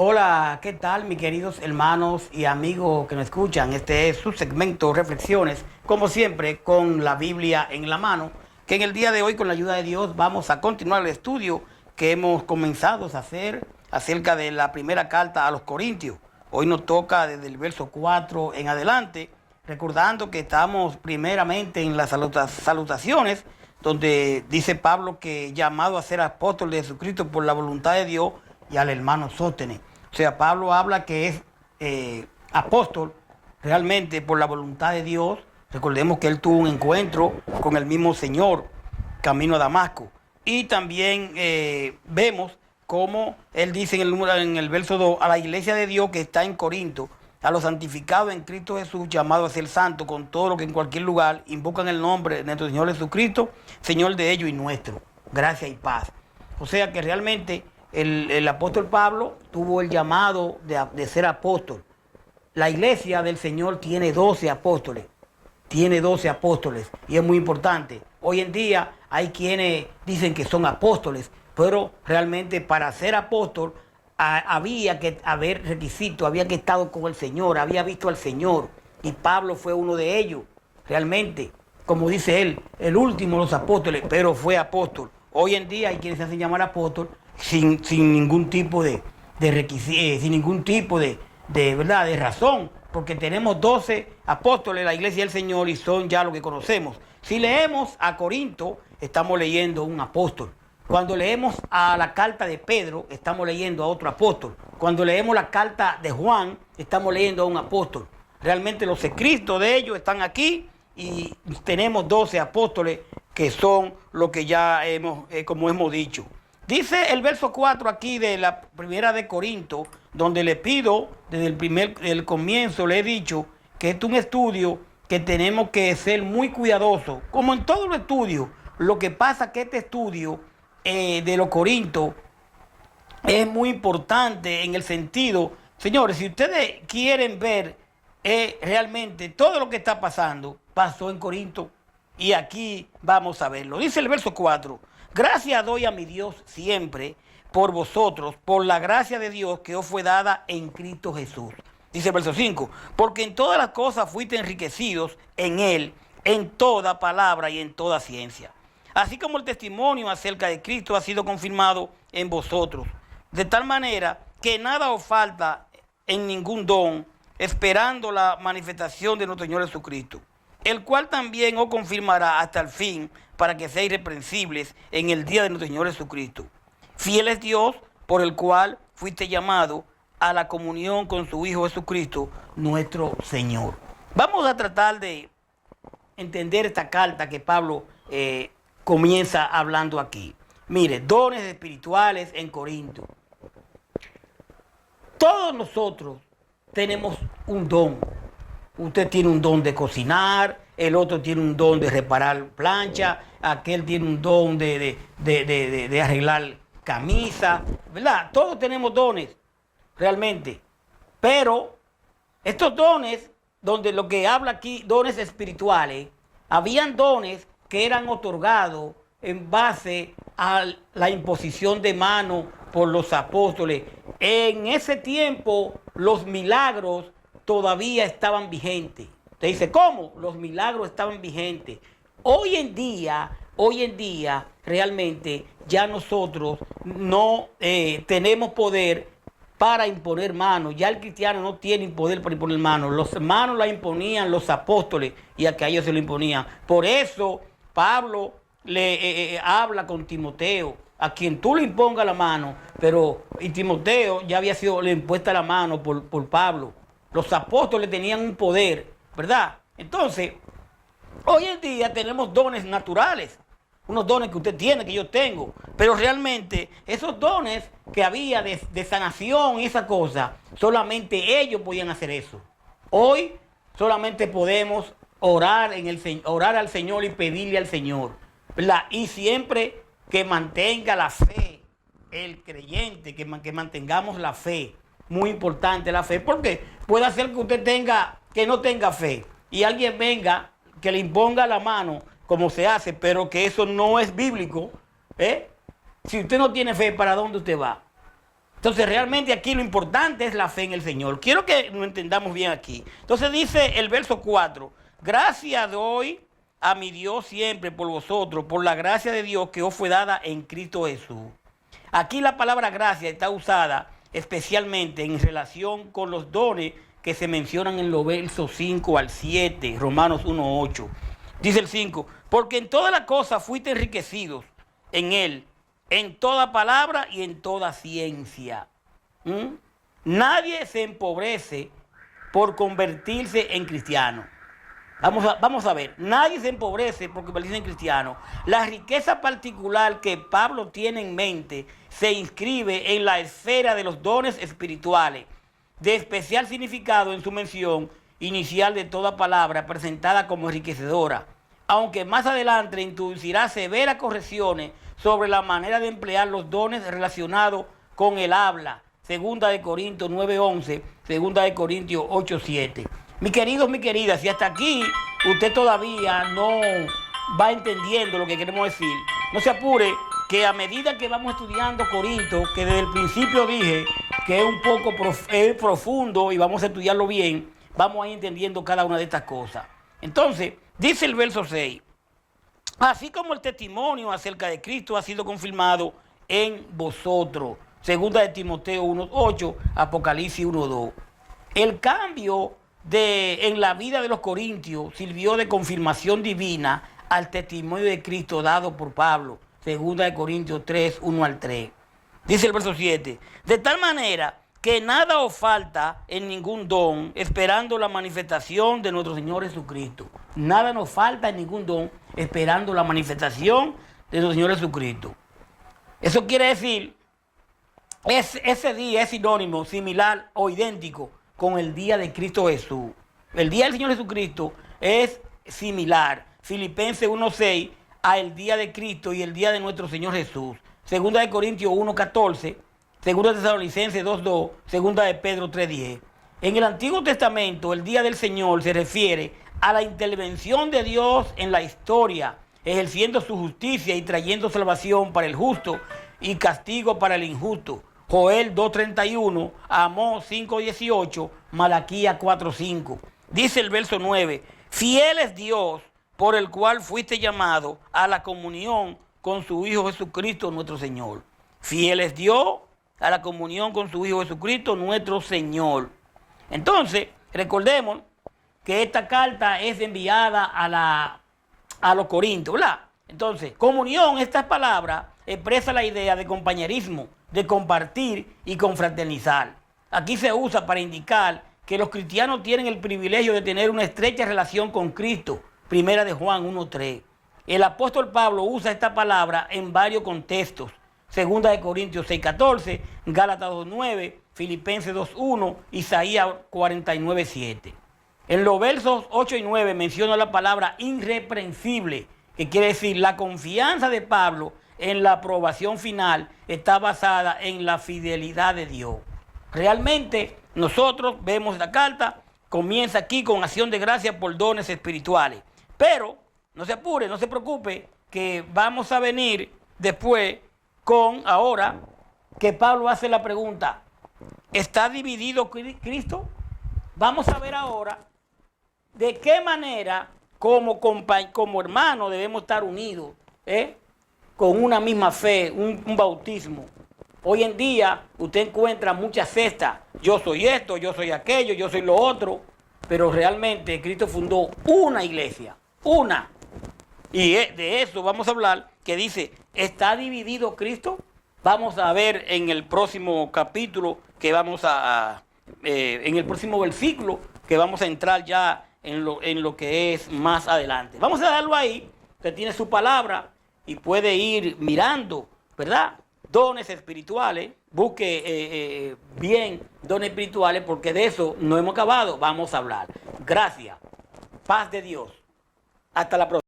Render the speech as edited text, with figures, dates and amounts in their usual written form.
Hola, ¿qué tal mis queridos hermanos y amigos que nos escuchan? Este es su segmento Reflexiones, como siempre, con la Biblia en la mano, que en el día de hoy, con la ayuda de Dios, vamos a continuar el estudio que hemos comenzado a hacer acerca de la primera carta a los Corintios. Hoy nos toca desde el verso 4 en adelante, recordando que estamos primeramente en las salutaciones, donde dice Pablo que llamado a ser apóstol de Jesucristo por la voluntad de Dios y al hermano Sóstenes. O sea, Pablo habla que es apóstol realmente por la voluntad de Dios. Recordemos que él tuvo un encuentro con el mismo Señor camino a Damasco. Y también vemos cómo él dice en el verso 2, a la iglesia de Dios que está en Corinto, a los santificados en Cristo Jesús, llamados a ser santos, con todo lo que en cualquier lugar invocan el nombre de nuestro Señor Jesucristo, Señor de ellos y nuestro. Gracia y paz. O sea que realmente el apóstol Pablo tuvo el llamado de ser apóstol. La iglesia del Señor tiene 12 apóstoles. Tiene 12 apóstoles y es muy importante. Hoy en día hay quienes dicen que son apóstoles, pero realmente para ser apóstol había que haber requisitos, había que estar con el Señor, había visto al Señor. Y Pablo fue uno de ellos, realmente. Como dice él, el último de los apóstoles, pero fue apóstol. Hoy en día hay quienes se hacen llamar apóstol sin ningún tipo de requisito, sin ningún tipo ¿verdad? De razón, porque tenemos 12 apóstoles en la iglesia del Señor y son ya lo que conocemos. Si leemos a Corinto, estamos leyendo un apóstol. Cuando leemos a la carta de Pedro, estamos leyendo a otro apóstol. Cuando leemos la carta de Juan, estamos leyendo a un apóstol. Realmente los escritos de ellos están aquí y tenemos 12 apóstoles que son lo que ya como hemos dicho. Dice el verso 4 aquí de la primera de Corinto, donde le pido, desde el comienzo le he dicho que es un estudio que tenemos que ser muy cuidadosos. Como en todos los estudios, lo que pasa es que este estudio de los Corintios es muy importante en el sentido, señores, si ustedes quieren ver realmente todo lo que está pasando, pasó en Corinto y aquí vamos a verlo. Dice el verso 4, gracias doy a mi Dios siempre por vosotros, por la gracia de Dios que os fue dada en Cristo Jesús. Dice el verso 5, porque en todas las cosas fuiste enriquecidos en Él, en toda palabra y en toda ciencia. Así como el testimonio acerca de Cristo ha sido confirmado en vosotros, de tal manera que nada os falta en ningún don, esperando la manifestación de nuestro Señor Jesucristo, el cual también os confirmará hasta el fin, para que seáis irreprensibles en el día de nuestro Señor Jesucristo. Fiel es Dios, por el cual fuiste llamado a la comunión con su Hijo Jesucristo, nuestro Señor. Vamos a tratar de entender esta carta que Pablo comienza hablando aquí. Mire, dones espirituales en Corinto. Todos nosotros tenemos un don. Usted tiene un don de cocinar, el otro tiene un don de reparar plancha, aquel tiene un don de arreglar camisa, ¿verdad? Todos tenemos dones, realmente. Pero estos dones, donde lo que habla aquí, dones espirituales, habían dones que eran otorgados en base a la imposición de mano por los apóstoles. En ese tiempo los milagros todavía estaban vigentes. Usted dice, ¿cómo? Los milagros estaban vigentes. Hoy en día, realmente ya nosotros no tenemos poder para imponer manos. Ya el cristiano no tiene poder para imponer manos. Los manos la imponían los apóstoles y a que a ellos se lo imponían. Por eso Pablo le habla con Timoteo, a quien tú le impongas la mano, y Timoteo ya había sido le impuesta la mano por Pablo. Los apóstoles tenían un poder, ¿verdad? Entonces, hoy en día tenemos dones naturales, unos dones que usted tiene, que yo tengo, pero realmente esos dones que había de sanación y esa cosa, solamente ellos podían hacer eso. Hoy solamente podemos orar al Señor y pedirle al Señor, ¿verdad? Y siempre que mantenga la fe, el creyente, que mantengamos la fe. Muy importante la fe, porque puede ser que usted que no tenga fe y alguien venga que le imponga la mano como se hace, pero que eso no es bíblico. Si usted no tiene fe, ¿para dónde usted va? Entonces, realmente aquí lo importante es la fe en el Señor. Quiero que lo entendamos bien aquí. Entonces dice el verso 4, gracias doy a mi Dios siempre por vosotros, por la gracia de Dios que os fue dada en Cristo Jesús. Aquí la palabra gracia está usada especialmente en relación con los dones que se mencionan en los versos 5 al 7, Romanos 1:8. Dice el 5, porque en todas las cosas fuiste enriquecidos en Él, en toda palabra y en toda ciencia. Nadie se empobrece por convertirse en cristiano. Vamos a ver, nadie se empobrece por convertirse en cristiano. La riqueza particular que Pablo tiene en mente se inscribe en la esfera de los dones espirituales, de especial significado en su mención inicial de toda palabra presentada como enriquecedora, aunque más adelante introducirá severas correcciones sobre la manera de emplear los dones relacionados con el habla. 2 de Corintios 9:11, 2 de Corintios 8:7. Mis queridos, mis queridas, si hasta aquí usted todavía no va entendiendo lo que queremos decir, no se apure, que a medida que vamos estudiando Corinto, que desde el principio dije que es un poco profundo y vamos a estudiarlo bien, vamos a ir entendiendo cada una de estas cosas. Entonces, dice el verso 6, así como el testimonio acerca de Cristo ha sido confirmado en vosotros. 2 de Timoteo 1:8, Apocalipsis 1:2. El cambio en la vida de los corintios sirvió de confirmación divina al testimonio de Cristo dado por Pablo. 2 de Corintios 3:1 al 3. Dice el verso 7, de tal manera que nada os falta en ningún don, esperando la manifestación de nuestro Señor Jesucristo. Nada nos falta en ningún don, esperando la manifestación de nuestro Señor Jesucristo. Eso quiere decir, ese día es sinónimo, similar o idéntico con el día de Cristo Jesús. El día del Señor Jesucristo es similar, Filipenses 1:6, al día de Cristo y el día de nuestro Señor Jesús. 2 de Corintios 1:14, 2 de Tesalonicenses 2:2, 2 de Pedro 3:10. En el Antiguo Testamento, el día del Señor se refiere a la intervención de Dios en la historia, ejerciendo su justicia y trayendo salvación para el justo y castigo para el injusto. Joel 2:31, Amós 5:18, Malaquías 4:5. Dice el verso 9, fiel es Dios por el cual fuiste llamado a la comunión con su Hijo Jesucristo nuestro Señor. Fiel es Dios a la comunión con su Hijo Jesucristo nuestro Señor. Entonces, recordemos que esta carta es enviada a los corintios, ¿verdad? Entonces, comunión, esta palabra expresa la idea de compañerismo, de compartir y confraternizar. Aquí se usa para indicar que los cristianos tienen el privilegio de tener una estrecha relación con Cristo. 1 de Juan 1:3. El apóstol Pablo usa esta palabra en varios contextos. 2 de Corintios 6:14, Gálatas 2:9, Filipenses 2:1, Isaías 49:7. En los versos 8 y 9 menciona la palabra irreprensible, que quiere decir la confianza de Pablo en la aprobación final está basada en la fidelidad de Dios. Realmente nosotros vemos la carta, comienza aquí con acción de gracias por dones espirituales. Pero no se apure, no se preocupe, que vamos a venir después con ahora que Pablo hace la pregunta, ¿está dividido Cristo? Vamos a ver ahora de qué manera como hermanos debemos estar unidos, con una misma fe, un bautismo. Hoy en día usted encuentra muchas sectas, yo soy esto, yo soy aquello, yo soy lo otro, pero realmente Cristo fundó una iglesia, una. Y de eso vamos a hablar, que dice, ¿está dividido Cristo? Vamos a ver en el próximo capítulo, que vamos en el próximo versículo, que vamos a entrar ya en lo que es más adelante. Vamos a darlo ahí, usted tiene su palabra y puede ir mirando, ¿verdad? Dones espirituales, busque bien dones espirituales, porque de eso no hemos acabado, vamos a hablar. Gracias, paz de Dios. Hasta la próxima.